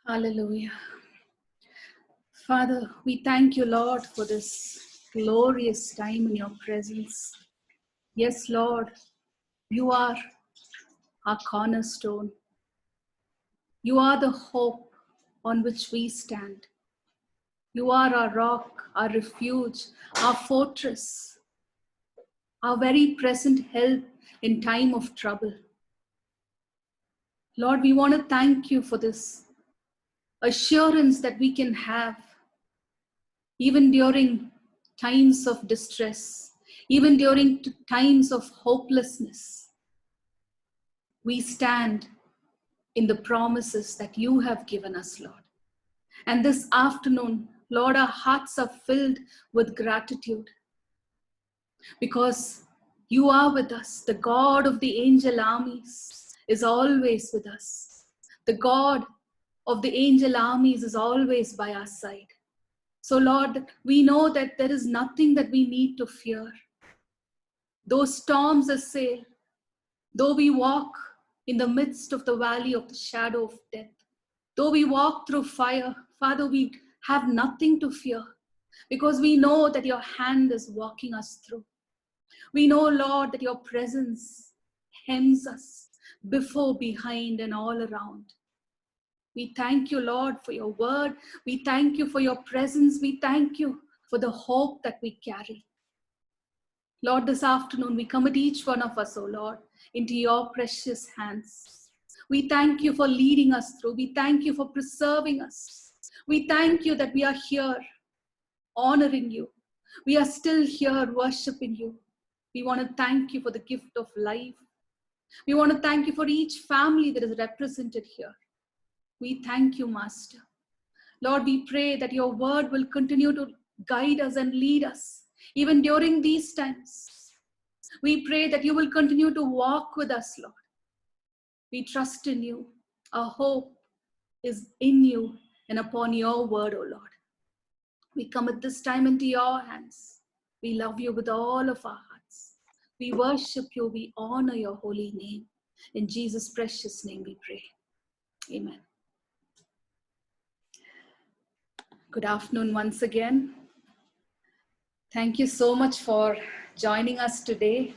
Hallelujah. Father, we thank you, Lord, for this glorious time in your presence. Yes, Lord, you are our cornerstone. You are the hope on which we stand. You are our rock, our refuge, our fortress, our very present help in time of trouble. Lord, we want to thank you for this assurance that we can have even during times of distress, even during times of hopelessness. We stand in the promises that you have given us, Lord. And this afternoon, Lord, our hearts are filled with gratitude because you are with us. The God of the angel armies is always with us. The God of the angel armies is always by our side. So, Lord, we know that there is nothing that we need to fear. Though storms assail, though we walk in the midst of the valley of the shadow of death, though we walk through fire, Father, we have nothing to fear because we know that your hand is walking us through. We know, Lord, that your presence hems us before, behind, and all around. We thank you, Lord, for your word. We thank you for your presence. We thank you for the hope that we carry. Lord, this afternoon we commit each one of us, oh Lord, into your precious hands. We thank you for leading us through. We thank you for preserving us. We thank you that we are here honoring you. We are still here worshiping you. We want to thank you for the gift of life. We want to thank you for each family that is represented here. We thank you, Master. Lord, we pray that your word will continue to guide us and lead us, even during these times. We pray that you will continue to walk with us, Lord. We trust in you. Our hope is in you and upon your word, O Lord. We come at this time into your hands. We love you with all of our hearts. We worship you. We honor your holy name. In Jesus' precious name we pray. Amen. Good afternoon once again. Thank you so much for joining us today.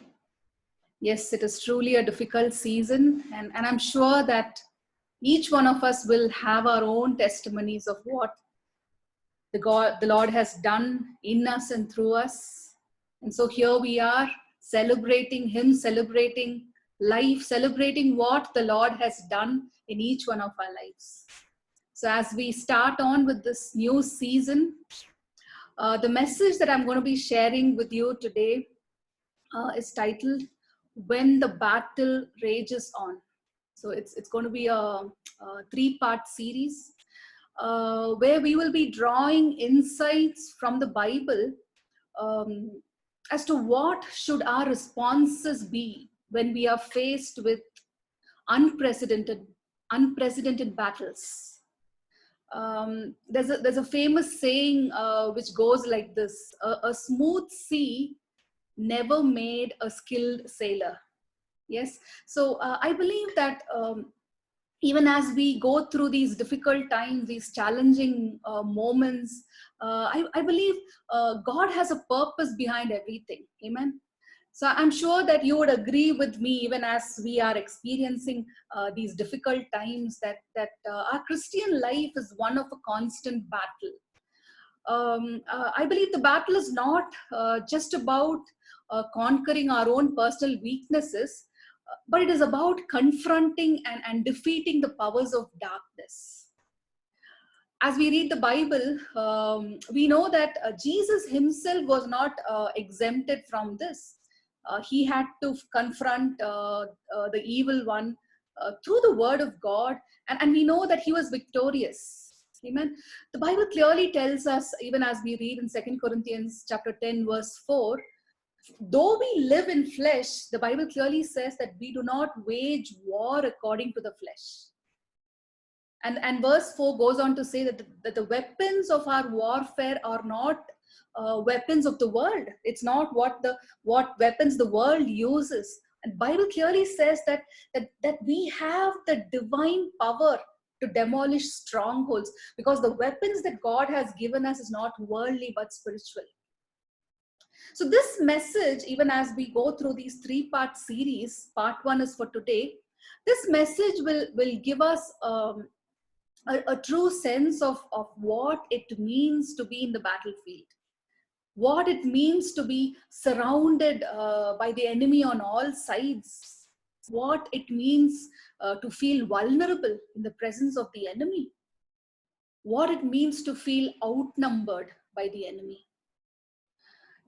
Yes, it is truly a difficult season, and I'm sure that each one of us will have our own testimonies of what the Lord has done in us and through us. And so here we are celebrating Him, celebrating life, celebrating what the Lord has done in each one of our lives. So as we start on with this new season, the message that I'm going to be sharing with you today is titled, When the Battle Rages On. So it's going to be a 3-part series where we will be drawing insights from the Bible as to what should our responses be when we are faced with unprecedented battles. There's a famous saying which goes like this: a smooth sea never made a skilled sailor. Yes, so I believe that even as we go through these difficult times, these challenging moments, I believe God has a purpose behind everything. Amen. So I'm sure that you would agree with me, even as we are experiencing these difficult times, that our Christian life is one of a constant battle. I believe the battle is not just about conquering our own personal weaknesses, but it is about confronting and defeating the powers of darkness. As we read the Bible, we know that Jesus himself was not exempted from this. He had to confront the evil one through the word of God, and we know that he was victorious. Amen. The Bible clearly tells us, even as we read in 2 Corinthians chapter 10, verse 4, though we live in flesh, the Bible clearly says that we do not wage war according to the flesh. And verse 4 goes on to say that the weapons of our warfare are not weapons of the world. It's not what weapons the world uses. And Bible clearly says that we have the divine power to demolish strongholds, because the weapons that God has given us is not worldly but spiritual. So this message, even as we go through these 3-part series, part 1 is for today. This message will give us a true sense of what it means to be in the battlefield, what it means to be surrounded by the enemy on all sides, what it means to feel vulnerable in the presence of the enemy, what it means to feel outnumbered by the enemy.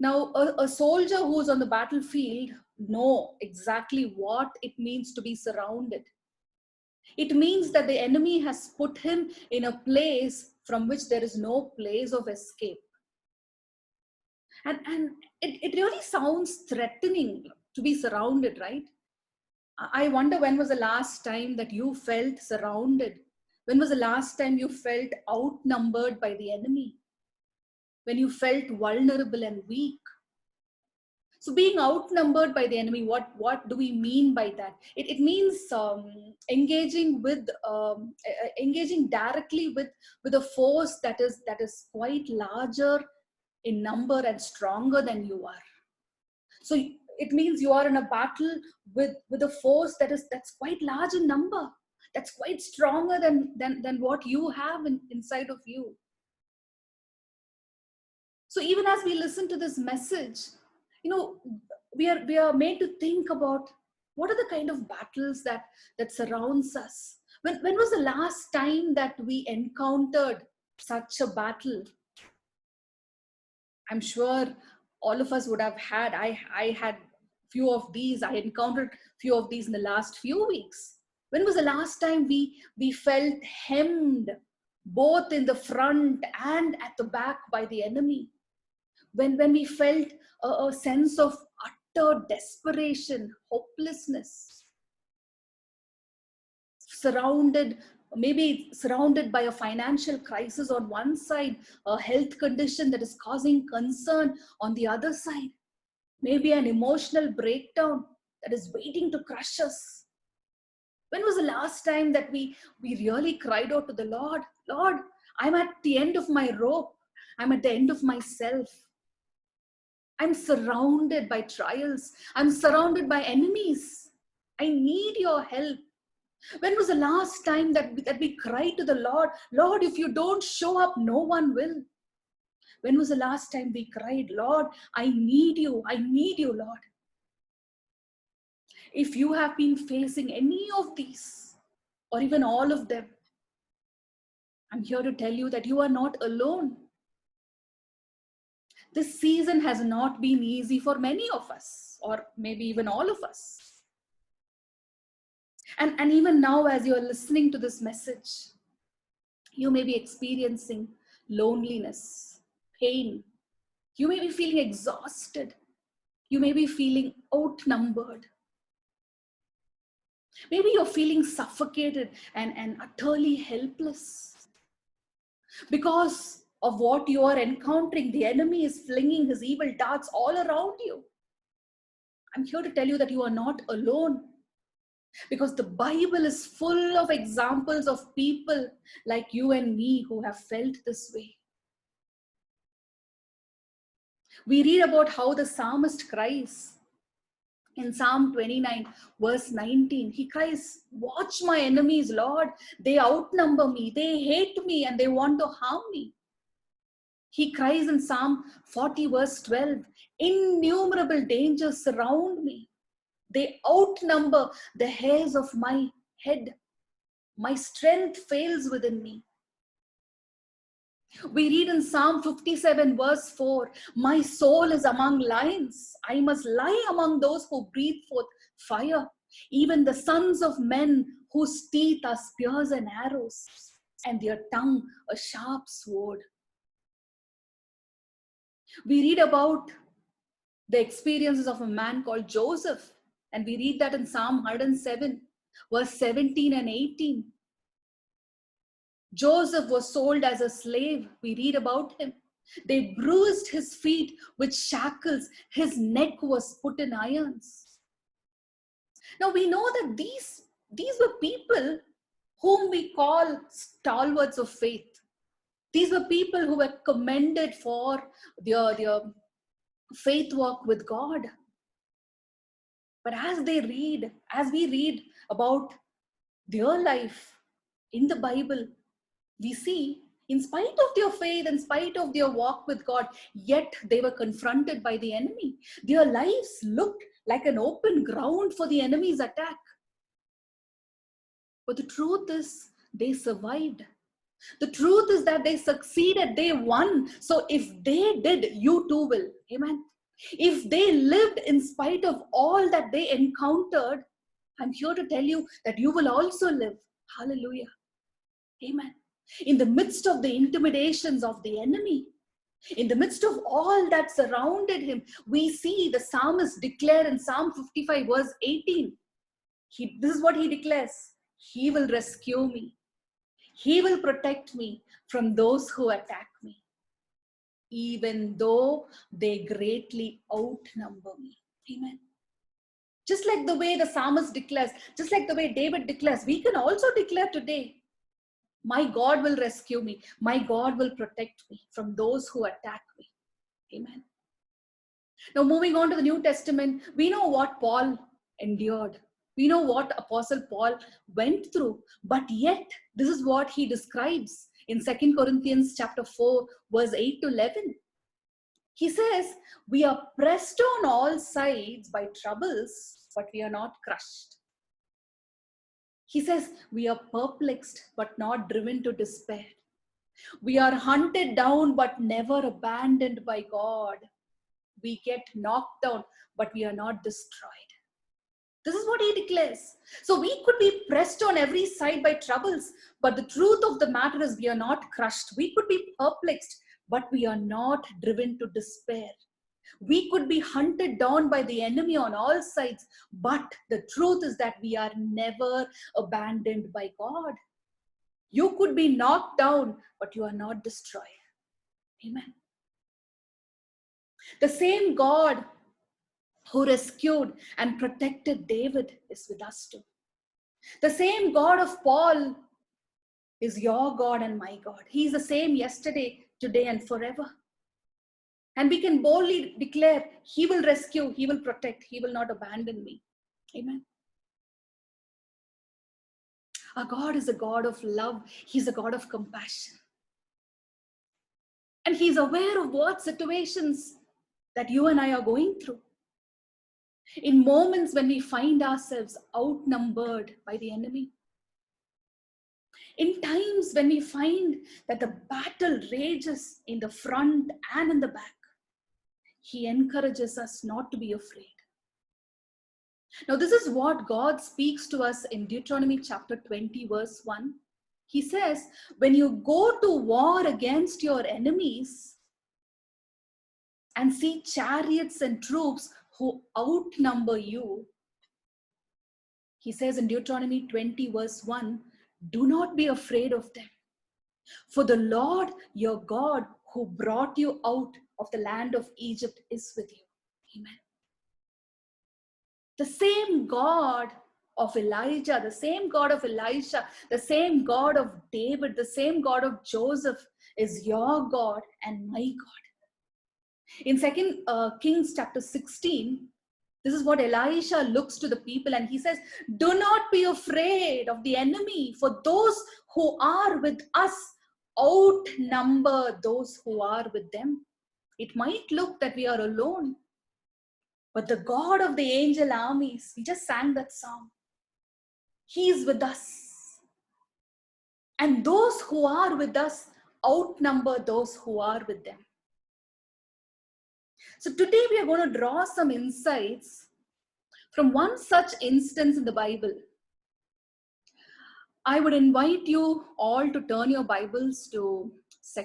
Now, a soldier who's on the battlefield know exactly what it means to be surrounded. It means that the enemy has put him in a place from which there is no place of escape. And it really sounds threatening to be surrounded, right? I wonder, when was the last time that you felt surrounded? When was the last time you felt outnumbered by the enemy? When you felt vulnerable and weak? So being outnumbered by the enemy, what do we mean by that? It means engaging directly with a force that is quite larger in number and stronger than you are. So it means you are in a battle with a force that's quite large in number, that's quite stronger than what you have inside of you. So even as we listen to this message, we are made to think about what are the kind of battles that surrounds us. When was the last time that we encountered such a battle? I'm sure all of us would have had. I had few of these. I encountered few of these in the last few weeks. When was the last time we felt hemmed both in the front and at the back by the enemy? When we felt a sense of utter desperation, hopelessness, maybe surrounded by a financial crisis on one side, a health condition that is causing concern on the other side, maybe an emotional breakdown that is waiting to crush us. When was the last time that we really cried out to the Lord? Lord, I'm at the end of my rope. I'm at the end of myself. I'm surrounded by trials. I'm surrounded by enemies. I need your help. When was the last time that we cried to the Lord, Lord, if you don't show up, no one will? When was the last time we cried, Lord, I need you, Lord? If you have been facing any of these, or even all of them, I'm here to tell you that you are not alone. This season has not been easy for many of us, or maybe even all of us. And even now, as you're listening to this message, you may be experiencing loneliness, pain. You may be feeling exhausted. You may be feeling outnumbered. Maybe you're feeling suffocated and utterly helpless. Because of what you are encountering, the enemy is flinging his evil darts all around you. I'm here to tell you that you are not alone. Because the Bible is full of examples of people like you and me who have felt this way. We read about how the psalmist cries. In Psalm 29, verse 19, he cries, watch my enemies, Lord. They outnumber me. They hate me and they want to harm me. He cries in Psalm 40, verse 12, innumerable dangers surround me. They outnumber the hairs of my head. My strength fails within me. We read in Psalm 57 verse 4, my soul is among lions. I must lie among those who breathe forth fire. Even the sons of men whose teeth are spears and arrows, and their tongue a sharp sword. We read about the experiences of a man called Joseph, and we read that in Psalm 107 verse 17 and 18. Joseph was sold as a slave. We read about him. They bruised his feet with shackles. His neck was put in irons. Now we know that these were people whom we call stalwarts of faith. These were people who were commended for their faith walk with God. But as we read about their life in the Bible, we see, in spite of their faith, in spite of their walk with God, yet they were confronted by the enemy. Their lives looked like an open ground for the enemy's attack. But the truth is, they survived. The truth is that they succeeded, they won. So if they did, you too will. Amen. If they lived in spite of all that they encountered, I'm here to tell you that you will also live. Hallelujah. Amen. In the midst of the intimidations of the enemy, in the midst of all that surrounded him, we see the psalmist declare in Psalm 55 verse 18. This is what he declares. He will rescue me. He will protect me from those who attack me, even though they greatly outnumber me. Amen. Just like the way the psalmist declares, just like the way David declares, we can also declare today, my God will rescue me. My God will protect me from those who attack me. Amen. Now, moving on to the New Testament, we know what Paul endured. We know what Apostle Paul went through. But yet, this is what he describes in 2 Corinthians chapter 4, verse 8 to 11. He says, we are pressed on all sides by troubles, but we are not crushed. He says, we are perplexed, but not driven to despair. We are hunted down, but never abandoned by God. We get knocked down, but we are not destroyed. This is what he declares. So we could be pressed on every side by troubles, but the truth of the matter is we are not crushed. We could be perplexed, but we are not driven to despair. We could be hunted down by the enemy on all sides, but the truth is that we are never abandoned by God. You could be knocked down, but you are not destroyed. Amen. The same God who rescued and protected David is with us too. The same God of Paul is your God and my God. He is the same yesterday, today, and forever. And we can boldly declare, he will rescue, he will protect, he will not abandon me. Amen. Our God is a God of love. He's a God of compassion. And he's aware of what situations that you and I are going through. In moments when we find ourselves outnumbered by the enemy. In times when we find that the battle rages in the front and in the back. He encourages us not to be afraid. Now, this is what God speaks to us in Deuteronomy chapter 20, verse 1. He says, when you go to war against your enemies and see chariots and troops who outnumber you, he says in Deuteronomy 20, verse 1, do not be afraid of them. For the Lord your God who brought you out of the land of Egypt is with you. Amen. The same God of Elijah, the same God of Elisha, the same God of David, the same God of Joseph is your God and my God. In 2 Kings chapter 16, this is what Elisha looks to the people and he says, do not be afraid of the enemy, for those who are with us outnumber those who are with them. It might look that we are alone, but the God of the angel armies, we just sang that song. He is with us. And those who are with us outnumber those who are with them. So today we are going to draw some insights from one such instance in the Bible. I would invite you all to turn your Bibles to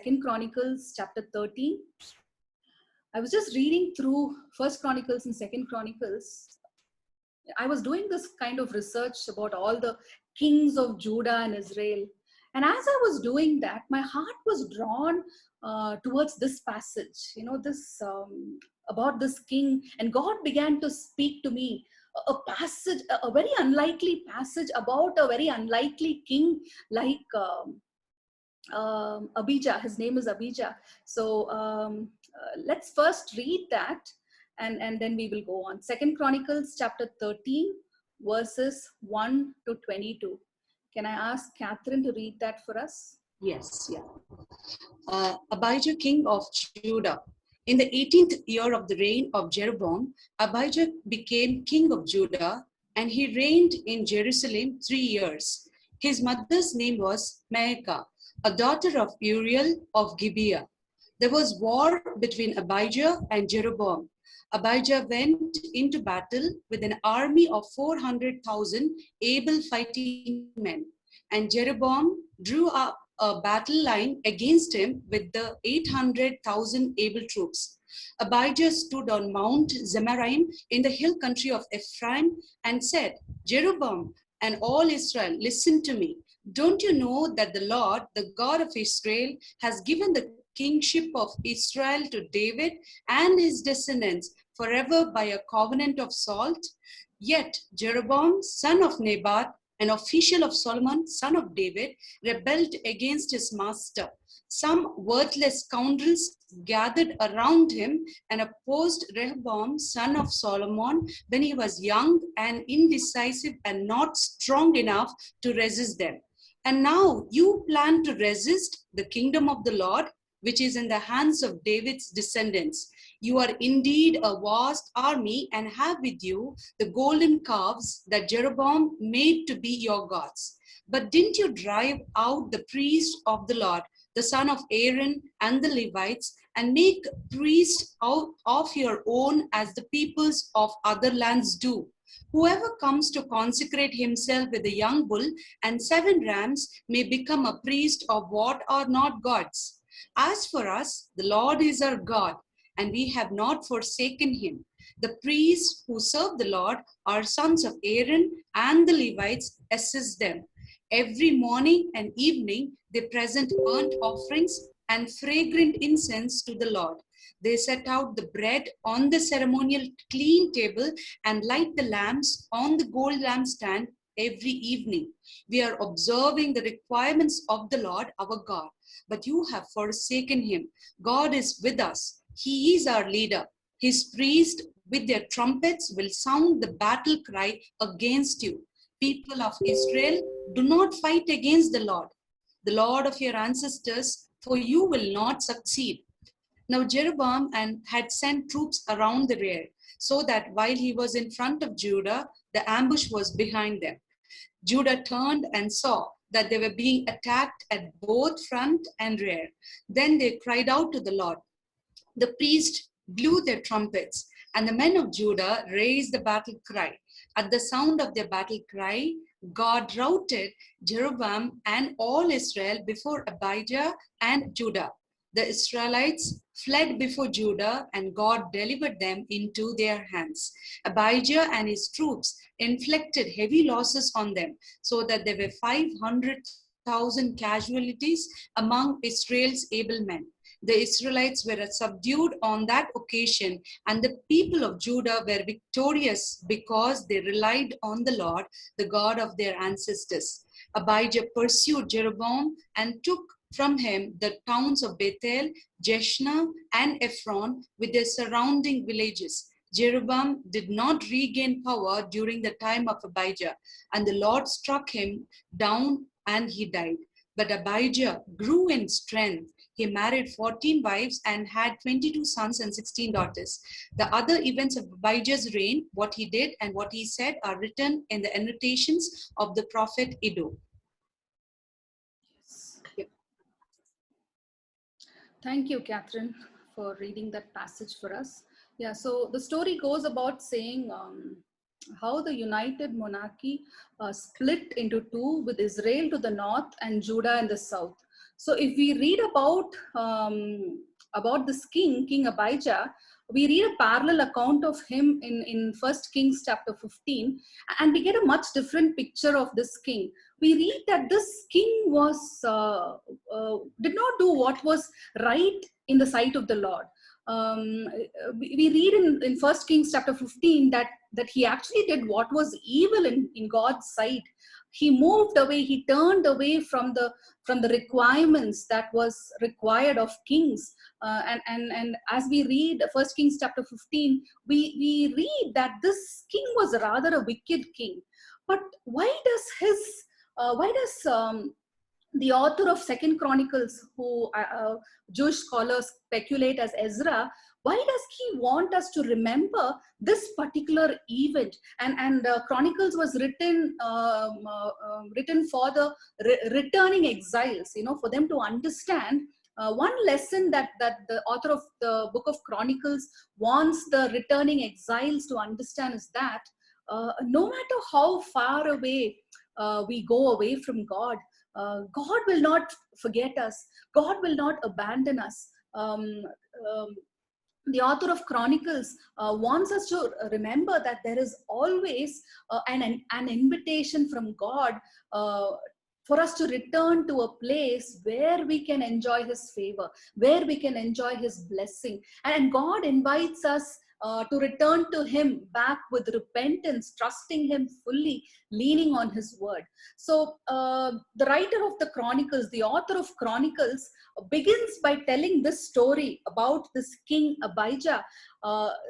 2 Chronicles chapter 13. I was just reading through 1 Chronicles and 2 Chronicles. I was doing this kind of research about all the kings of Judah and Israel. And as I was doing that, my heart was drawn towards this passage, about this king. And God began to speak to me a passage, a very unlikely passage about a very unlikely king like Abijah. His name is Abijah. So let's first read that, and then we will go on. 2 Chronicles chapter 13, verses 1 to 22. Can I ask Catherine to read that for us? Yes, yeah. Abijah, king of Judah. In the 18th year of the reign of Jeroboam, Abijah became king of Judah, and he reigned in Jerusalem 3 years. His mother's name was Maacah, a daughter of Uriel of Gibeah. There was war between Abijah and Jeroboam. Abijah went into battle with an army of 400,000 able fighting men, and Jeroboam drew up a battle line against him with the 800,000 able troops. Abijah stood on Mount Zemaraim in the hill country of Ephraim and said, Jeroboam and all Israel, listen to me. Don't you know that the Lord, the God of Israel, has given the kingship of Israel to David and his descendants forever by a covenant of salt? Yet Jeroboam, son of Nebat, an official of Solomon, son of David, rebelled against his master. Some worthless scoundrels gathered around him and opposed Rehoboam, son of Solomon, when he was young and indecisive and not strong enough to resist them. And now you plan to resist the kingdom of the Lord, which is in the hands of David's descendants. You are indeed a vast army and have with you the golden calves that Jeroboam made to be your gods. But didn't you drive out the priest of the Lord, the son of Aaron, and the Levites, and make priests out of your own as the peoples of other lands do? Whoever comes to consecrate himself with a young bull and 7 rams may become a priest of what are not gods. As for us, the Lord is our God, and we have not forsaken him. The priests who serve the Lord are sons of Aaron, and the Levites assist them. Every morning and evening, they present burnt offerings and fragrant incense to the Lord. They set out the bread on the ceremonial clean table and light the lamps on the gold lampstand every evening. We are observing the requirements of the Lord our God, but you have forsaken him. God is with us. He is our leader. His priests with their trumpets will sound the battle cry against you. People of Israel, do not fight against the Lord of your ancestors, for you will not succeed. Now Jeroboam had sent troops around the rear, so that while he was in front of Judah, the ambush was behind them. Judah turned and saw that they were being attacked at both front and rear. Then they cried out to the Lord. The priests blew their trumpets, and the men of Judah raised the battle cry. At the sound of their battle cry, God routed Jeroboam and all Israel before Abijah and Judah. The Israelites fled before Judah, and God delivered them into their hands. Abijah and his troops inflicted heavy losses on them, so that there were 500,000 casualties among Israel's able men. The Israelites were subdued on that occasion, and the people of Judah were victorious because they relied on the Lord, the God of their ancestors. Abijah pursued Jeroboam and took from him the towns of Bethel, Jeshna, and Ephron with their surrounding villages. Jeroboam did not regain power during the time of Abijah, and the Lord struck him down and he died. But Abijah grew in strength. He married 14 wives and had 22 sons and 16 daughters. The other events of Abijah's reign, what he did and what he said, are written in the annotations of the prophet Iddo. Thank you, Catherine, for reading that passage for us. Yeah, so the story goes about saying how the united monarchy split into two, with Israel to the north and Judah in the south. So if we read about this king, King Abijah, we read a parallel account of him in 1 Kings chapter 15, and we get a much different picture of this king. We read that this king was did not do what was right in the sight of the Lord. we read in 1 Kings chapter 15 that he actually did what was evil in God's sight. He moved away, he turned away from the requirements that was required of kings. And as we read 1 Kings chapter 15, we read that this king was rather a wicked king. But why does the author of Second Chronicles, who Jewish scholars speculate as Ezra, why does he want us to remember this particular event? And Chronicles was written for the returning exiles, for them to understand. One lesson that the author of the book of Chronicles wants the returning exiles to understand is that no matter how far away we go away from God, God will not forget us. God will not abandon us. The author of Chronicles wants us to remember that there is always an invitation from God for us to return to a place where we can enjoy his favor, where we can enjoy his blessing. And God invites us to return to him back with repentance, trusting him fully, leaning on his word. So the writer of the Chronicles, the author of Chronicles, begins by telling this story about this king Abijah,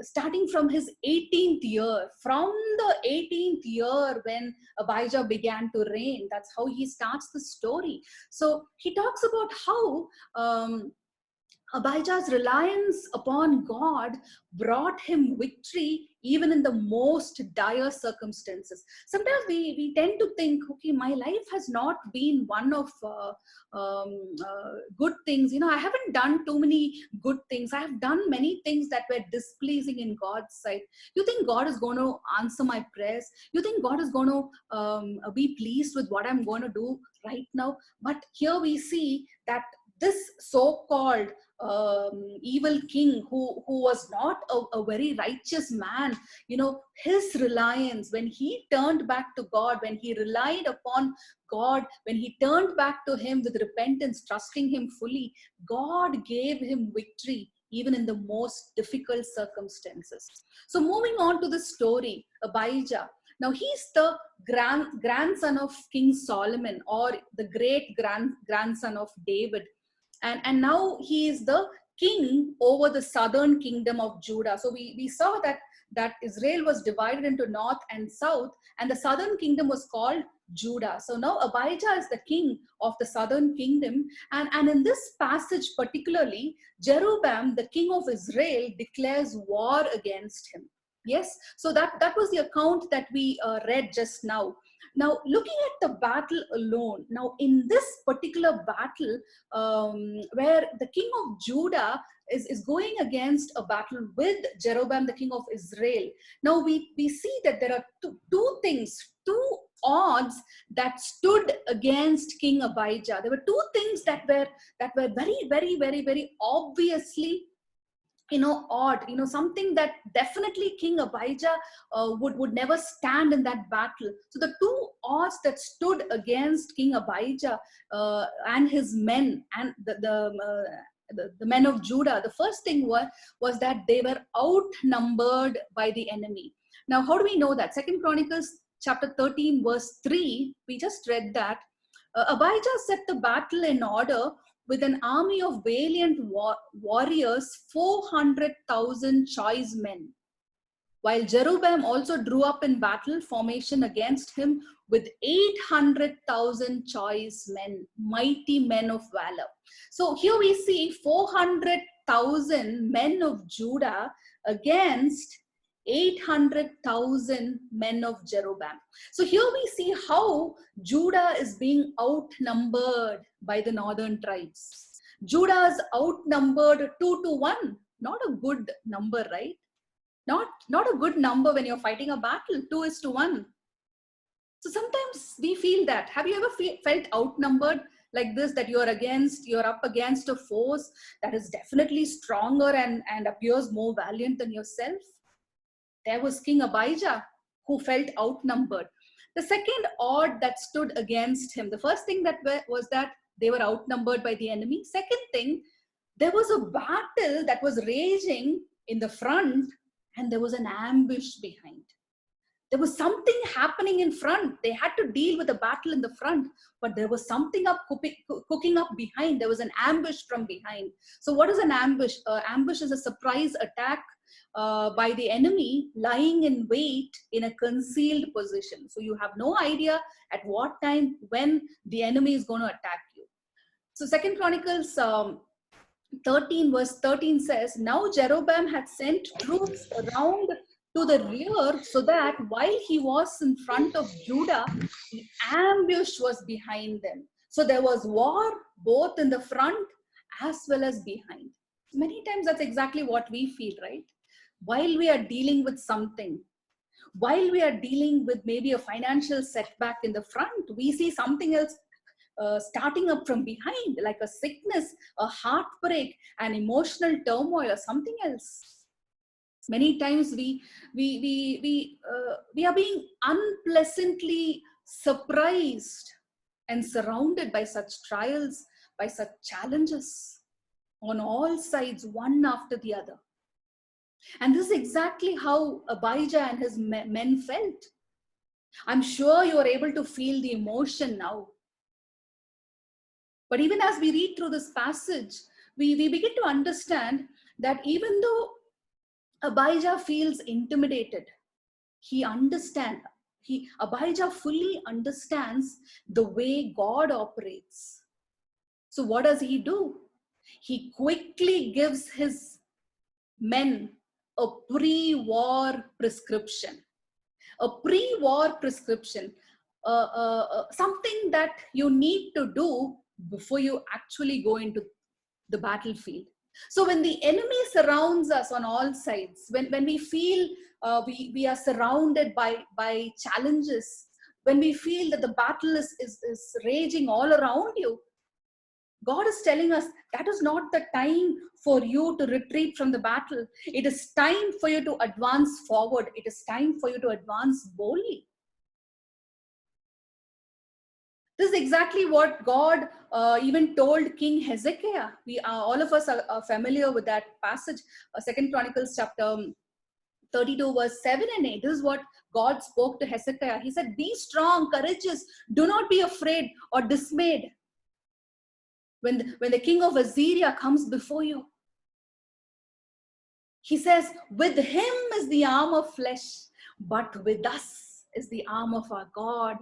starting from his 18th year. From the 18th year when Abijah began to reign, that's how he starts the story. So he talks about how Abijah's reliance upon God brought him victory even in the most dire circumstances. Sometimes we tend to think, okay, my life has not been one of good things. I haven't done too many good things. I have done many things that were displeasing in God's sight. You think God is going to answer my prayers? You think God is going to be pleased with what I'm going to do right now? But here we see that this so-called evil king who was not a very righteous man, his reliance, when he turned back to God, when he relied upon God, when he turned back to him with repentance, trusting him fully, God gave him victory even in the most difficult circumstances. So moving on to the story, Abijah. Now he's the grandson of King Solomon, or the great grandson of David. And now he is the king over the southern kingdom of Judah. So we saw that Israel was divided into north and south, and the southern kingdom was called Judah. So now Abijah is the king of the southern kingdom. And in this passage particularly, Jeroboam, the king of Israel, declares war against him. Yes, so that was the account that we read just now. Now, looking at the battle alone, now in this particular battle, where the king of Judah is going against a battle with Jeroboam, the king of Israel. Now we see that there are two odds that stood against King Abijah. There were two things that were very, very, very, very obviously odd, something that definitely King Abijah would never stand in that battle. So the two odds that stood against King Abijah and his men and the men of Judah, the first thing was that they were outnumbered by the enemy. Now, how do we know that? 2 Chronicles chapter 13 verse 3, we just read that Abijah set the battle in order with an army of valiant warriors, 400,000 choice men, while Jeroboam also drew up in battle formation against him with 800,000 choice men, mighty men of valor. So here we see 400,000 men of Judah against 800,000 men of Jeroboam. So here we see how Judah is being outnumbered by the northern tribes. Judah is outnumbered 2-1. Not a good number, right? Not a good number when you're fighting a battle. 2-1. So sometimes we feel that. Have you ever felt outnumbered like this, that you're up against a force that is definitely stronger and appears more valiant than yourself? There was King Abijah, who felt outnumbered. The second odd that stood against him, the first thing that was that they were outnumbered by the enemy. Second thing, There was a battle that was raging in the front, and there was an ambush behind. There was something happening in front. They had to deal with the battle in the front, but there was something cooking up behind. There was an ambush from behind. So what is an ambush? Ambush is a surprise attack by the enemy lying in wait in a concealed position. So you have no idea at what time, when the enemy is going to attack you. So 2 Chronicles 13 verse 13 says, now Jeroboam had sent troops around to the rear, so that while he was in front of Judah, the ambush was behind them. So there was war both in the front as well as behind. Many times that's exactly what we feel, right? While we are dealing with something, while we are dealing with maybe a financial setback in the front, we see something else starting up from behind, like a sickness, a heartbreak, an emotional turmoil, or something else. Many times we are being unpleasantly surprised and surrounded by such trials, by such challenges on all sides, one after the other. And this is exactly how Abijah and his men felt. I'm sure you are able to feel the emotion now. But even as we read through this passage, we begin to understand that even though Abijah feels intimidated, Abijah fully understands the way God operates. So what does he do? He quickly gives his men a pre-war prescription. A pre-war prescription, something that you need to do before you actually go into the battlefield. So when the enemy surrounds us on all sides, when we feel we are surrounded by challenges, when we feel that the battle is raging all around you, God is telling us that is not the time for you to retreat from the battle. It is time for you to advance forward. It is time for you to advance boldly. This is exactly what God even told King Hezekiah. All of us are familiar with that passage, 2 Chronicles chapter 32 verse 7 and 8. This is what God spoke to Hezekiah. He said, be strong, courageous, do not be afraid or dismayed when the king of Assyria comes before you. He says, with him is the arm of flesh, but with us is the arm of our God.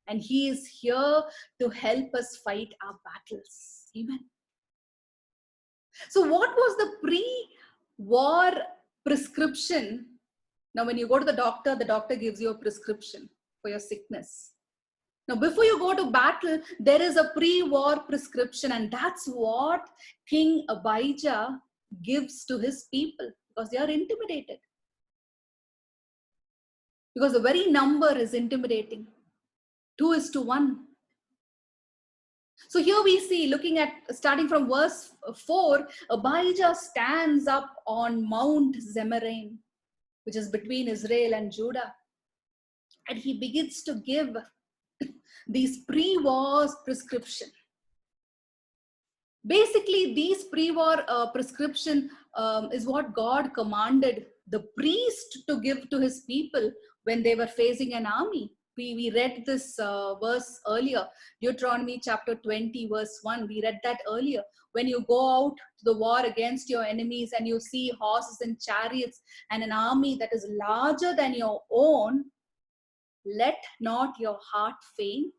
And he is here to help us fight our battles. Amen. So what was the pre-war prescription? Now, when you go to the doctor gives you a prescription for your sickness. Now, before you go to battle, there is a pre-war prescription, and that's what King Abijah gives to his people, because they are intimidated. Because the very number is intimidating. 2:1. So here we see, starting from verse 4, Abijah stands up on Mount Zemaraim, which is between Israel and Judah. And he begins to give these pre-war prescription. Basically, these pre-war prescription is what God commanded the priest to give to his people when they were facing an army. We read this verse earlier, Deuteronomy chapter 20 verse 1. We read that earlier. When you go out to the war against your enemies and you see horses and chariots and an army that is larger than your own, let not your heart faint.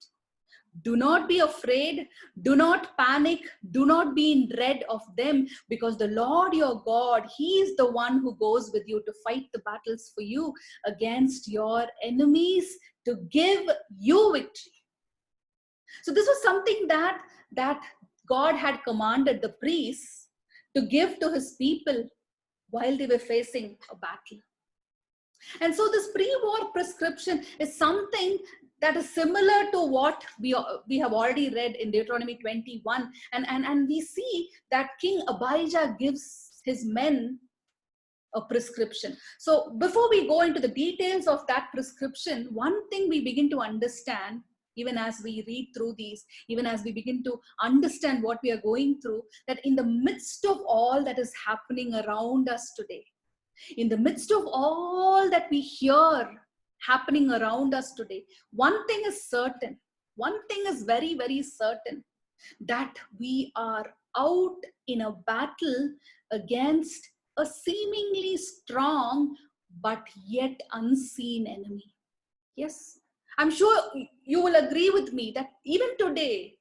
Do not be afraid. Do not panic. Do not be in dread of them, because the Lord your God, he is the one who goes with you to fight the battles for you against your enemies, to give you victory. So this was something that God had commanded the priests to give to his people while they were facing a battle. And so this pre-war prescription is something that is similar to what we have already read in Deuteronomy 21. And we see that King Abijah gives his men a prescription. So before we go into the details of that prescription, one thing we begin to understand even as we read through these, even as we begin to understand what we are going through, that in the midst of all that is happening around us today, in the midst of all that we hear happening around us today, one thing is certain, one thing is very, very certain, that we are out in a battle against a seemingly strong but yet unseen enemy. Yes, I'm sure you will agree with me that even today,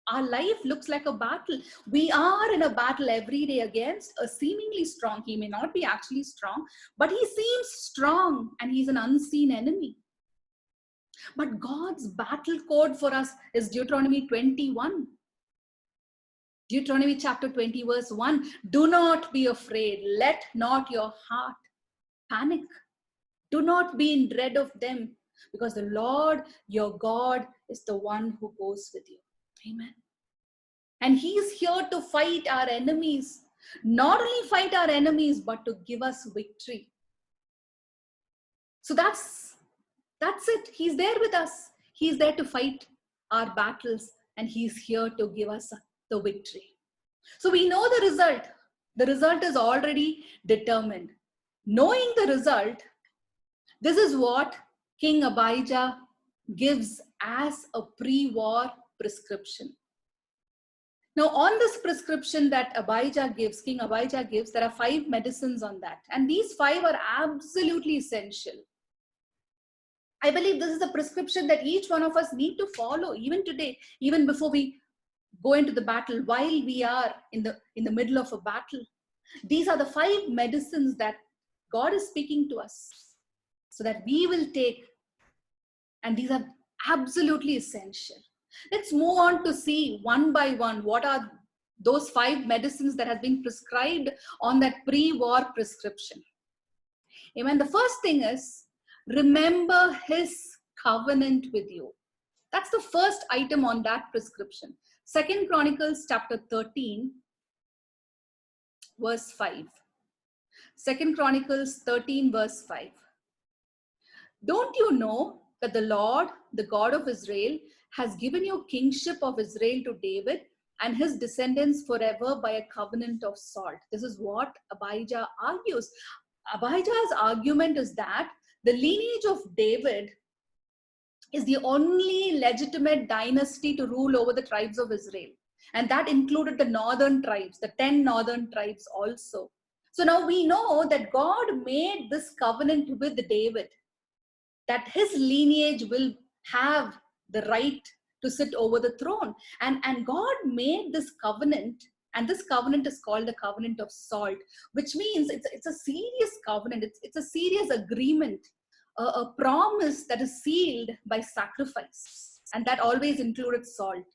our life looks like a battle. We are in a battle every day against a seemingly strong. He may not be actually strong, but he seems strong and he's an unseen enemy. But God's battle code for us is Deuteronomy 21. Deuteronomy chapter 20 verse 1. Do not be afraid. Let not your heart panic. Do not be in dread of them, because the Lord your God is the one who goes with you. Amen. And he is here to fight our enemies. Not only fight our enemies, but to give us victory. So that's it. He's there with us. He's there to fight our battles, and he's here to give us the victory. So we know the result. The result is already determined. Knowing the result, this is what King Abijah gives as a pre-war prescription. Now, on this prescription that King Abijah gives, there are 5 medicines on that. And these 5 are absolutely essential. I believe this is a prescription that each one of us need to follow, even today, even before we go into the battle, while we are in the middle of a battle. These are the 5 medicines that God is speaking to us so that we will take. And these are absolutely essential. Let's move on to see one by one what are those 5 medicines that have been prescribed on that pre-war prescription. Amen. The first thing is, remember his covenant with you. That's the first item on that prescription. 2 Chronicles chapter 13 verse 5. 2 Chronicles 13 verse 5. Don't you know that the Lord, the God of Israel, has given you kingship of Israel to David and his descendants forever by a covenant of salt? This is what Abijah argues. Abijah's argument is that the lineage of David is the only legitimate dynasty to rule over the tribes of Israel. And that included the northern tribes, the 10 northern tribes also. So now we know that God made this covenant with David, that his lineage will have the right to sit over the throne. And God made this covenant, and this covenant is called the covenant of salt, which means it's a serious covenant. It's a serious agreement, a promise that is sealed by sacrifice, and that always included salt.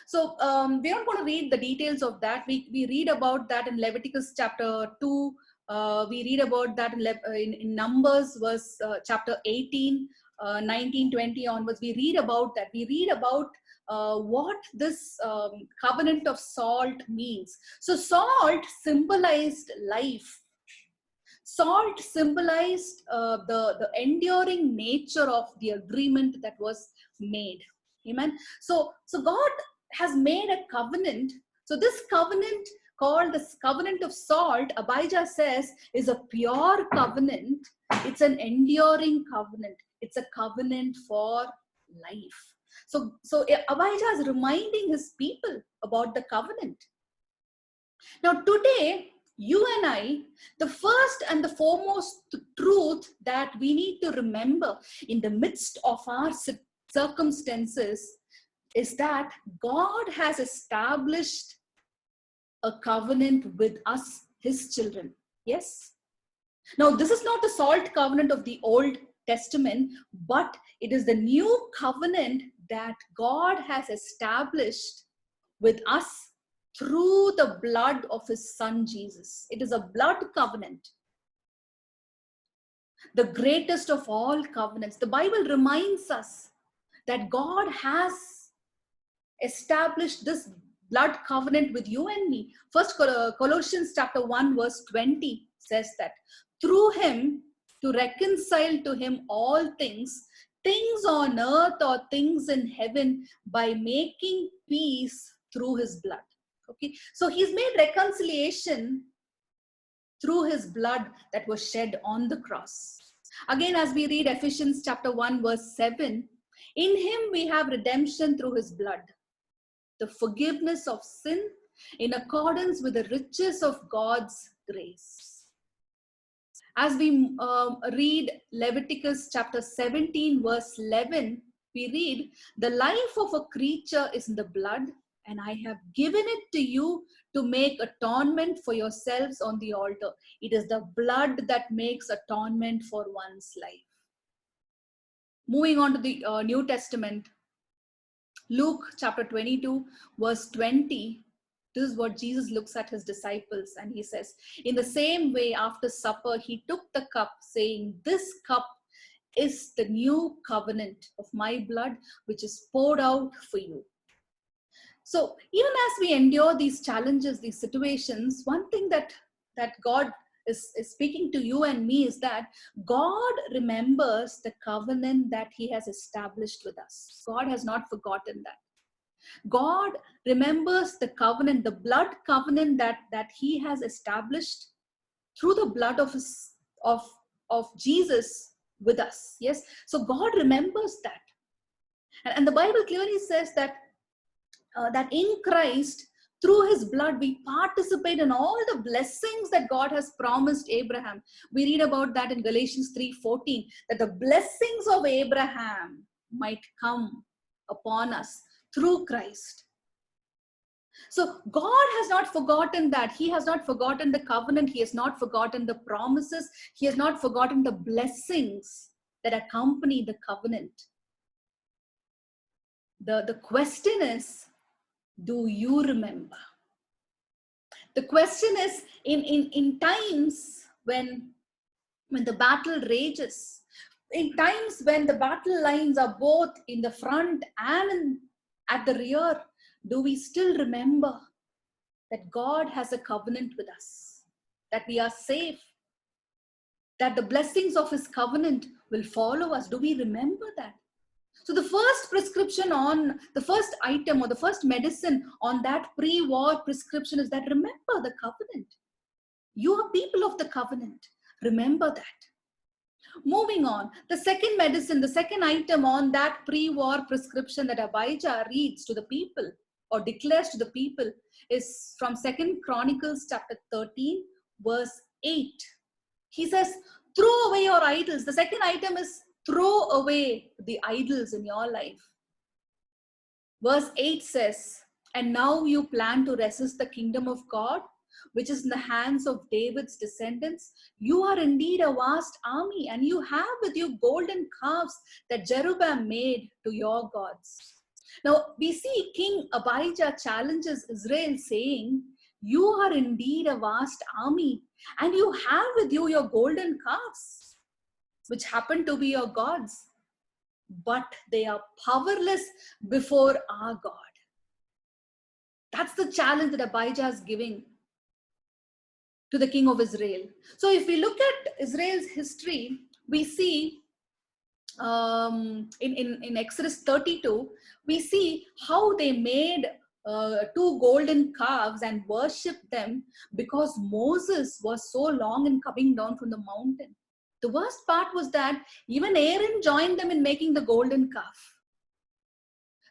So we're not going to read the details of that. We read about that in Leviticus chapter 2. We read about that in Numbers verse chapter 18, 19, 20 onwards. We read about that. We read about what this covenant of salt means. So salt symbolized life. Salt symbolized the enduring nature of the agreement that was made. Amen. So God has made a covenant. So this covenant, called the covenant of salt, Abijah says, is a pure covenant. It's an enduring covenant. It's a covenant for life. So Abijah is reminding his people about the covenant. Now today, you and I, the first and the foremost truth that we need to remember in the midst of our circumstances is that God has established a covenant with us, his children. Yes. Now, this is not the salt covenant of the Old Testament, but it is the new covenant that God has established with us through the blood of his son Jesus. It is a blood covenant, the greatest of all covenants. The Bible reminds us that God has established this blood covenant with you and me. First Colossians chapter 1 verse 20 says that through him, to reconcile to him all things, things on earth or things in heaven by making peace through his blood. Okay, so he's made reconciliation through his blood that was shed on the cross. Again, as we read Ephesians chapter 1, verse 7, in him we have redemption through his blood, the forgiveness of sin in accordance with the riches of God's grace. As we read Leviticus chapter 17, verse 11, we read, the life of a creature is in the blood, and I have given it to you to make atonement for yourselves on the altar. It is the blood that makes atonement for one's life. Moving on to the New Testament, Luke chapter 22, verse 20. This is what Jesus looks at his disciples and he says, in the same way, after supper, he took the cup, saying, this cup is the new covenant of my blood, which is poured out for you. So even as we endure these challenges, these situations, one thing that God is speaking to you and me is that God remembers the covenant that he has established with us. God has not forgotten that. God remembers the covenant, the blood covenant that he has established through the blood of Jesus with us. Yes, so God remembers that, and the Bible clearly says that that in Christ, through his blood, we participate in all the blessings that God has promised Abraham. We read about that in Galatians 3:14, that the blessings of Abraham might come upon us through Christ. So God has not forgotten that. He has not forgotten the covenant. He has not forgotten the promises. He has not forgotten the blessings that accompany the covenant. The question is, do you remember? The question is, in times when the battle rages, in times when the battle lines are both in the front and at the rear, do we still remember that God has a covenant with us, that we are safe, that the blessings of his covenant will follow us? Do we remember that? So the first prescription on the first item or the first medicine on that pre-war prescription is that remember the covenant. You are people of the covenant. Remember that. Moving on, the second medicine, the second item on that pre-war prescription that Abijah reads to the people or declares to the people is from 2 Chronicles chapter 13, verse 8. He says, throw away your idols. The second item is throw away the idols in your life. Verse 8 says, and now you plan to resist the kingdom of God, which is in the hands of David's descendants. You are indeed a vast army, and you have with you golden calves that Jeroboam made to your gods. Now we see King Abijah challenges Israel saying, you are indeed a vast army, and you have with you your golden calves, which happen to be your gods, but they are powerless before our God. That's the challenge that Abijah is giving to the king of Israel. So if we look at Israel's history, we see in Exodus 32, we see how they made two golden calves and worshipped them because Moses was so long in coming down from the mountain. The worst part was that even Aaron joined them in making the golden calf.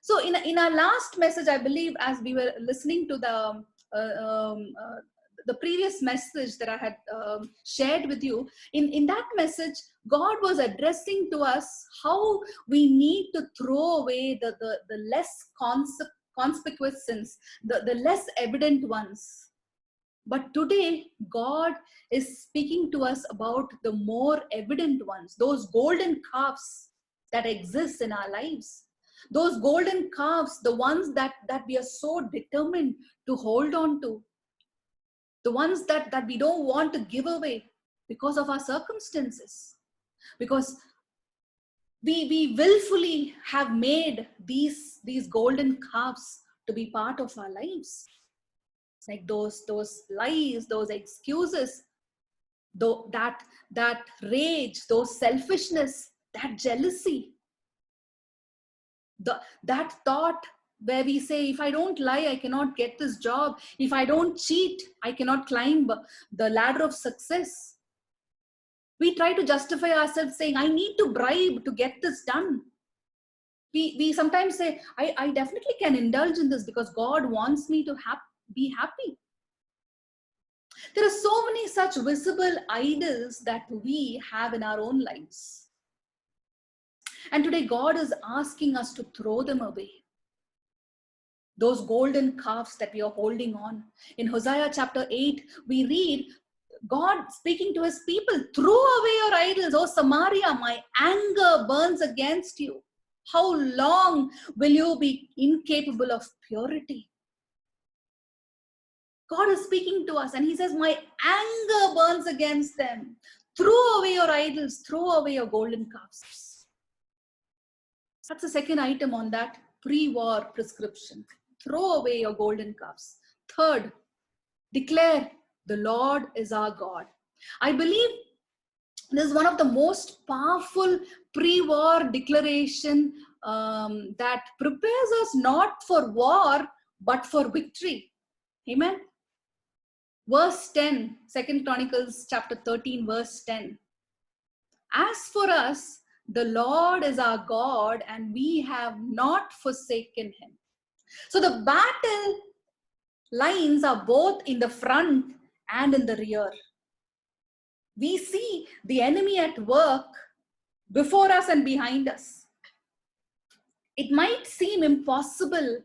So in our last message, I believe, as we were listening to the previous message that I had shared with you, in that message, God was addressing to us how we need to throw away the less conspicuous sins, the less evident ones. But today, God is speaking to us about the more evident ones, those golden calves that exist in our lives. Those golden calves, the ones that we are so determined to hold on to. The ones that we don't want to give away because of our circumstances. Because we willfully have made these golden calves to be part of our lives. Like those lies, those excuses, that rage, those selfishness, that jealousy, That thought where we say, if I don't lie, I cannot get this job. If I don't cheat, I cannot climb the ladder of success. We try to justify ourselves saying, I need to bribe to get this done. We sometimes say, I definitely can indulge in this because God wants me to be happy. There are so many such visible idols that we have in our own lives. And today God is asking us to throw them away. Those golden calves that we are holding on. In Hosea chapter 8, we read God speaking to his people, throw away your idols, O Samaria, my anger burns against you. How long will you be incapable of purity? God is speaking to us and he says, my anger burns against them. Throw away your idols, throw away your golden calves. That's the second item on that pre-war prescription. Throw away your golden calves. Third, declare the Lord is our God. I believe this is one of the most powerful pre-war declaration that prepares us not for war, but for victory. Amen. Verse 10, 2 Chronicles chapter 13, verse 10. As for us, the Lord is our God, and we have not forsaken him. So the battle lines are both in the front and in the rear. We see the enemy at work before us and behind us. It might seem impossible,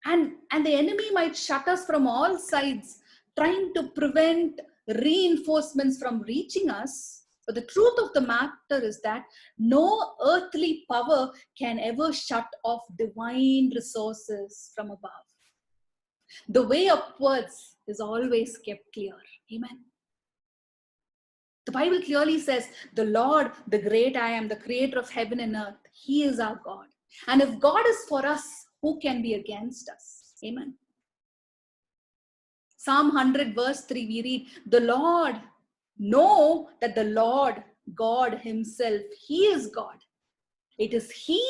and the enemy might shut us from all sides, trying to prevent reinforcements from reaching us. But the truth of the matter is that no earthly power can ever shut off divine resources from above. The way upwards is always kept clear. Amen. The Bible clearly says, the Lord, the great I am, the creator of heaven and earth, he is our God. And if God is for us, who can be against us? Amen. Psalm 100 verse 3, we read, the Lord, know that the Lord, God himself, he is God. It is he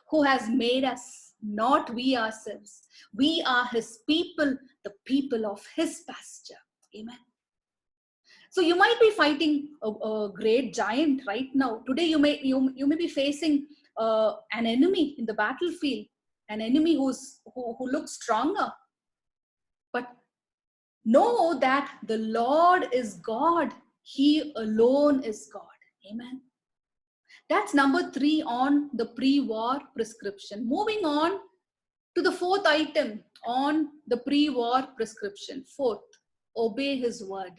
who has made us, not we ourselves. We are his people, the people of his pasture. Amen. So you might be fighting a great giant right now. Today you may be facing an enemy in the battlefield, an enemy who looks stronger. But know that the Lord is God. He alone is God. Amen. That's number 3 on the pre-war prescription. Moving on to the fourth item on the pre-war prescription. Fourth, obey his word.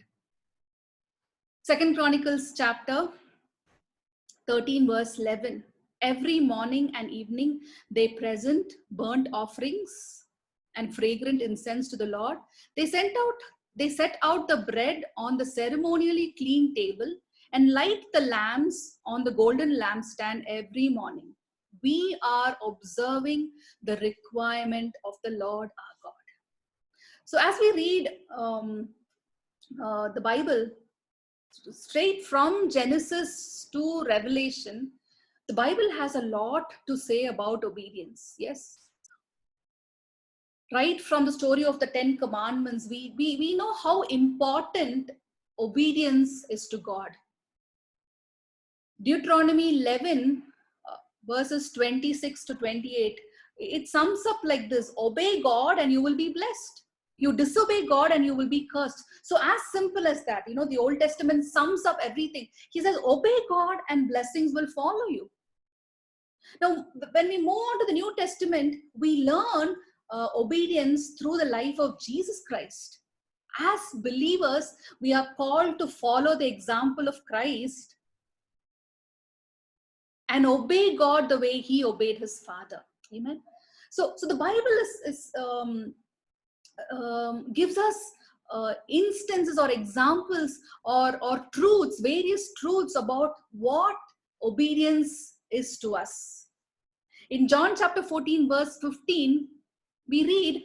2 Chronicles chapter 13 verse 11. Every morning and evening they present burnt offerings and fragrant incense to the Lord. They set out the bread on the ceremonially clean table and light the lamps on the golden lampstand every morning. We are observing the requirement of the Lord our God. So as we read the Bible, straight from Genesis to Revelation, the Bible has a lot to say about obedience. Yes. Right from the story of the 10 Commandments, we know how important obedience is to God. Deuteronomy 11 verses 26 to 28, it sums up like this: obey God and you will be blessed. You disobey God and you will be cursed. So as simple as that, the Old Testament sums up everything. He says, obey God and blessings will follow you. Now, when we move on to the New Testament, we learn obedience through the life of Jesus Christ. As believers, we are called to follow the example of Christ and obey God the way he obeyed his Father. Amen. So the Bible gives us instances or examples or truths, various truths about what obedience is to us. In John chapter 14 verse 15, we read,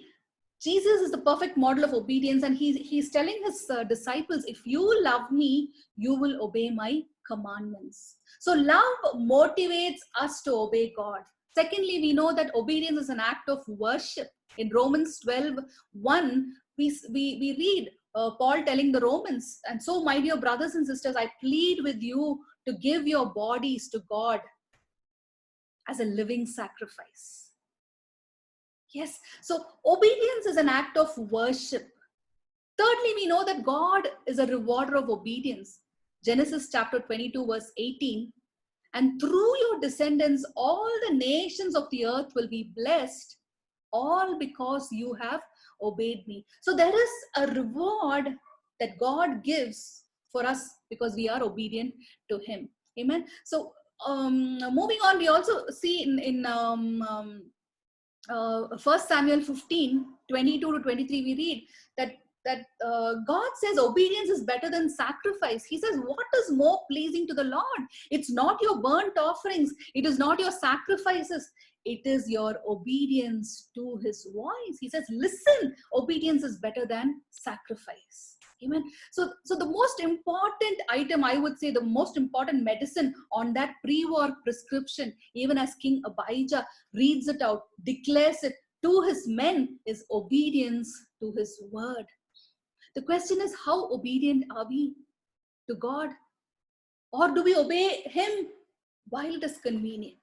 Jesus is the perfect model of obedience, and he's telling his disciples, if you love me, you will obey my commandments. So love motivates us to obey God. Secondly, we know that obedience is an act of worship. In Romans 12:1, we read Paul telling the Romans, and so, my dear brothers and sisters, I plead with you to give your bodies to God as a living sacrifice. Yes, so obedience is an act of worship. Thirdly, we know that God is a rewarder of obedience. Genesis chapter 22, verse 18. And through your descendants, all the nations of the earth will be blessed, all because you have obeyed me. So there is a reward that God gives for us because we are obedient to Him. Amen. So moving on, we also see in 1 Samuel 15:22-23, we read that God says obedience is better than sacrifice. He says, what is more pleasing to the Lord? It's not your burnt offerings. It is not your sacrifices. It is your obedience to His voice. He says, listen, obedience is better than sacrifice. Amen. So the most important item, I would say, the most important medicine on that pre-war prescription, even as King Abijah reads it out, declares it to his men, is obedience to His word. The question is, how obedient are we to God? Or do we obey Him while it is convenient?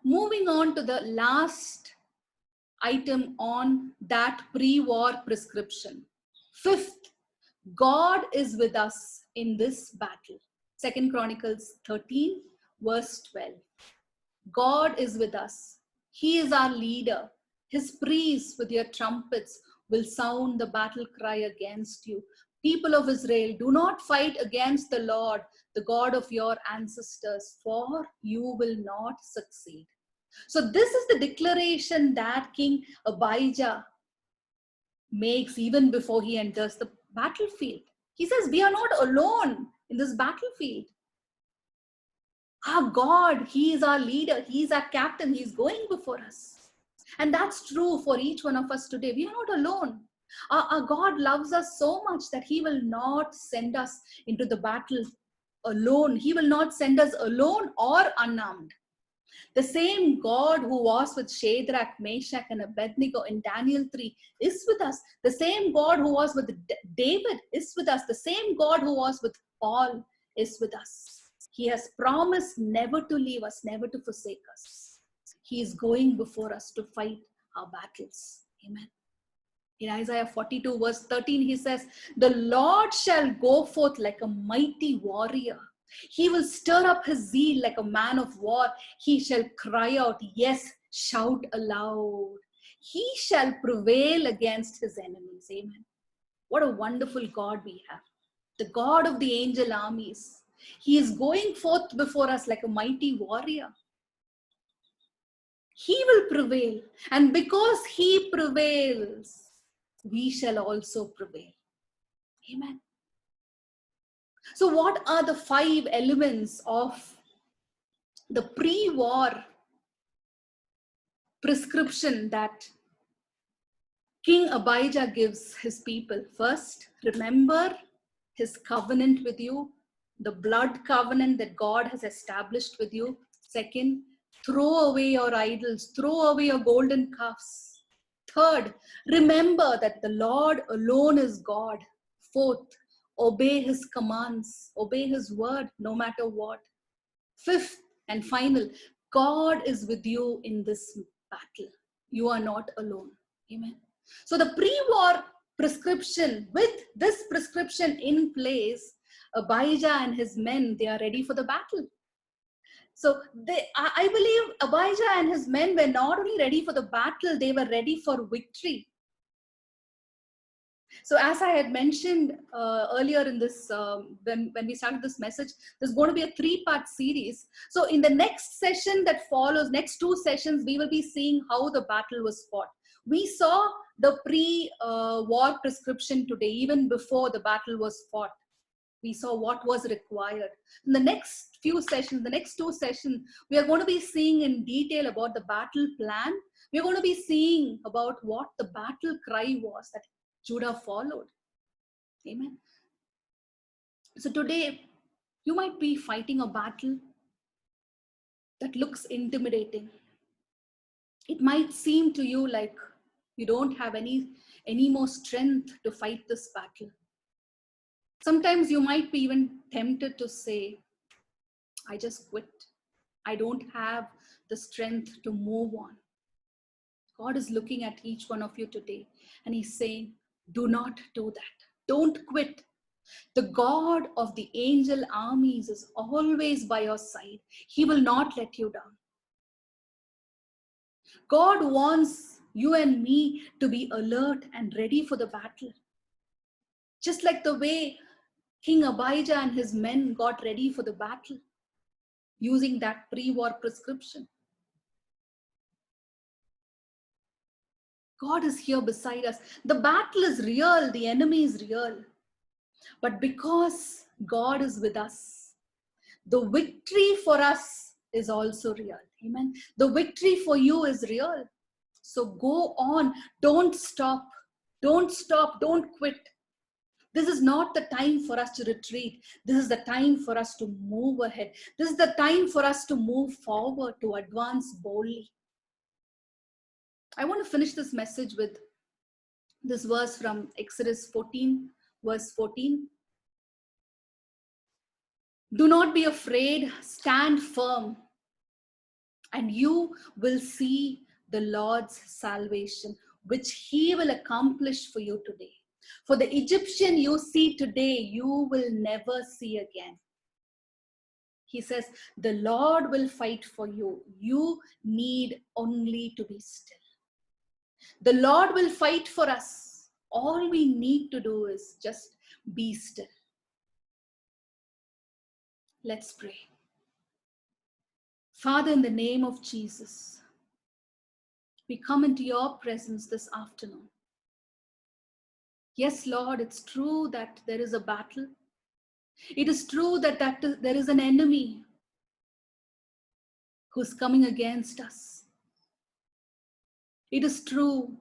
Moving on to the last item on that pre-war prescription. Fifth, God is with us in this battle. 2 Chronicles 13, verse 12. God is with us. He is our leader. His priests with their trumpets will sound the battle cry against you. People of Israel, do not fight against the Lord, the God of your ancestors, for you will not succeed. So this is the declaration that King Abijah makes even before he enters the battlefield. He says, we are not alone in this battlefield. Our God, He is our leader. He is our captain. He is going before us. And that's true for each one of us today. We are not alone. Our God loves us so much that He will not send us into the battle alone. He will not send us alone or unarmed. The same God who was with Shadrach, Meshach, and Abednego in Daniel 3 is with us. The same God who was with David is with us. The same God who was with Paul is with us. He has promised never to leave us, never to forsake us. He is going before us to fight our battles. Amen. In Isaiah 42, verse 13, he says, the Lord shall go forth like a mighty warrior. He will stir up his zeal like a man of war. He shall cry out, yes, shout aloud. He shall prevail against his enemies. Amen. What a wonderful God we have. The God of the angel armies. He is going forth before us like a mighty warrior. He will prevail. And because He prevails, we shall also prevail. Amen. So what are the 5 elements of the pre-war prescription that King Abijah gives his people? First, remember His covenant with you, the blood covenant that God has established with you. Second, throw away your idols, throw away your golden calves. Third, remember that the Lord alone is God. Fourth, obey His commands, obey His word no matter what. Fifth and final, God is with you in this battle. You are not alone. Amen. So the pre-war prescription, with this prescription in place, Abijah and his men, they are ready for the battle. So I believe Abijah and his men were not only ready for the battle, they were ready for victory. So as I had mentioned earlier in this, when we started this message, there's going to be a 3-part series. So in the next session that follows, next 2 sessions, we will be seeing how the battle was fought. We saw the pre-war prescription today, even before the battle was fought. We saw what was required. In the next few sessions, the next 2 sessions, we are going to be seeing in detail about the battle plan. We're going to be seeing about what the battle cry was that Judah followed. Amen. So today, you might be fighting a battle that looks intimidating. It might seem to you like you don't have any more strength to fight this battle. Sometimes you might be even tempted to say, I just quit. I don't have the strength to move on. God is looking at each one of you today and he's saying, do not do that. Don't quit. The God of the angel armies is always by your side. He will not let you down. God wants you and me to be alert and ready for the battle. Just like the way King Abijah and his men got ready for the battle using that pre-war prescription. God is here beside us. The battle is real. The enemy is real. But because God is with us, the victory for us is also real. Amen. The victory for you is real. So go on. Don't stop. Don't stop. Don't quit. This is not the time for us to retreat. This is the time for us to move ahead. This is the time for us to move forward, to advance boldly. I want to finish this message with this verse from Exodus 14, verse 14. Do not be afraid, stand firm, and you will see the Lord's salvation, which he will accomplish for you today. For the Egyptian you see today, you will never see again. He says, the Lord will fight for you. You need only to be still. The Lord will fight for us. All we need to do is just be still. Let's pray. Father, in the name of Jesus, we come into your presence this afternoon. Yes, Lord, it's true that there is a battle. It is true that there is an enemy who's coming against us. It is true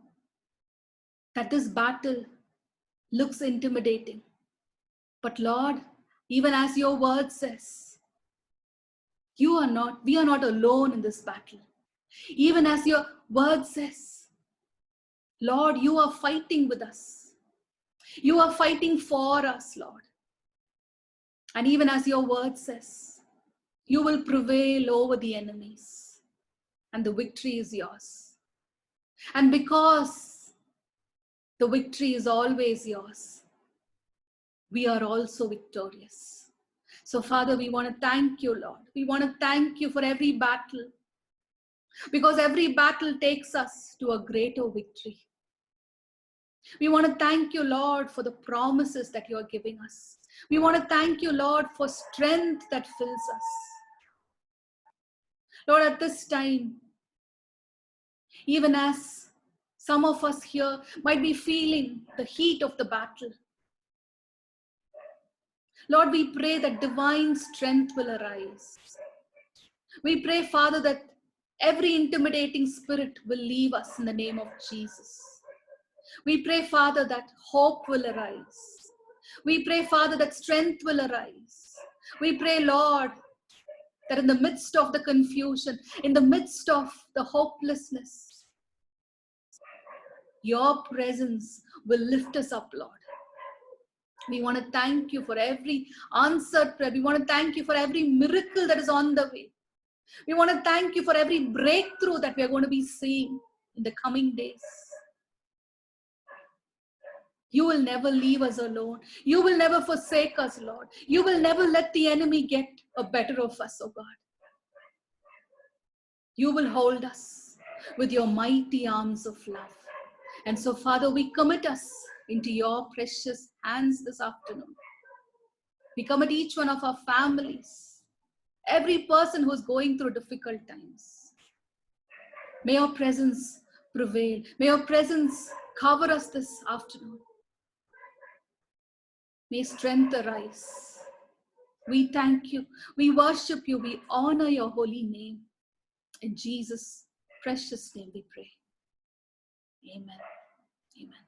that this battle looks intimidating. But Lord, even as your word says, we are not alone in this battle. Even as your word says, Lord, you are fighting with us. You are fighting for us, Lord. And even as your word says, you will prevail over the enemies and the victory is yours. And because the victory is always yours, we are also victorious. So Father, we want to thank you, Lord. We want to thank you for every battle, because every battle takes us to a greater victory. We want to thank you, Lord, for the promises that you are giving us. We want to thank you, Lord, for strength that fills us. Lord, at this time, even as some of us here might be feeling the heat of the battle, Lord, we pray that divine strength will arise. We pray, Father, that every intimidating spirit will leave us in the name of Jesus. We pray, Father, that hope will arise. We pray, Father, that strength will arise. We pray, Lord, that in the midst of the confusion, in the midst of the hopelessness, your presence will lift us up, Lord. We want to thank you for every answered prayer. We want to thank you for every miracle that is on the way. We want to thank you for every breakthrough that we are going to be seeing in the coming days. You will never leave us alone. You will never forsake us, Lord. You will never let the enemy get a better of us, oh God. You will hold us with your mighty arms of love. And so, Father, we commit us into your precious hands this afternoon. We commit each one of our families, every person who's going through difficult times. May your presence prevail. May your presence cover us this afternoon. May strength arise. We thank you. We worship you. We honor your holy name. In Jesus' precious name we pray. Amen. Amen.